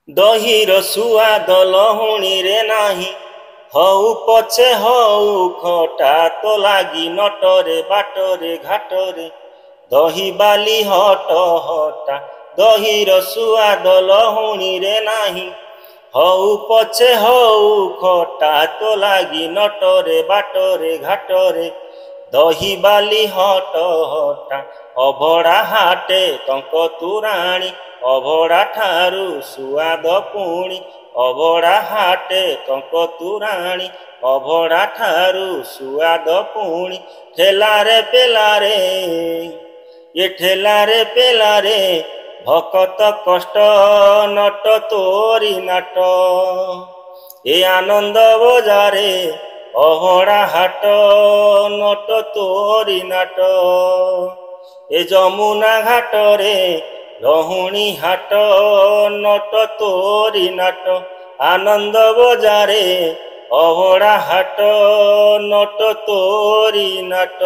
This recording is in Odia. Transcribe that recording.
ଦହିର ସୁଆଦ ଲହୁଣୀରେ ନାହିଁ, ହଉ ପଛେ ହଉ ଖଟା ତ ଲାଗି ନଟରେ ବାଟରେ ଘାଟରେ। ଦହି ବାଲି ହଟ ହଟା, ଦହିର ସୁଆଦ ଲହୁଣୀରେ ନାହିଁ, ହଉ ପଛେ ହଉ ଖଟା ତ ଲାଗି ନଟରେ ବାଟରେ ଘାଟରେ। ଦହି ବାଲି ହଟ ହଟା, ଅଭଡ଼ା ହାଟେ ଟଙ୍କ ତୁରାଣୀ, ଅଭଡ଼ା ଠାରୁ ସୁଆଦ ପୁଣି। ଅଭଡ଼ା ହାଟେ ଟଙ୍କ ତୁରାଣୀ, ଅଭଡ଼ା ଠାରୁ ସୁଆଦ ପୁଣି। ଠେଲାରେ ପେଲାରେ ଏ ଠେଲାରେ ପେଲାରେ, ଭକତ କଷ୍ଟ ନଟ ତୋରି ନାଟ। ଏ ଆନନ୍ଦ ବଜାରେ ଅଭଡ଼ା ହାଟ, ନଟ ତୋରି ନାଟ। ଏ ଯମୁନା ଘାଟରେ ଲହୁଣୀ ହାଟ, ନଟ ତୋରି ନାଟ। ଆନନ୍ଦ ବଜାରେ ଅଭଡ଼ା ହାଟ, ନଟ ତୋରି ନାଟ।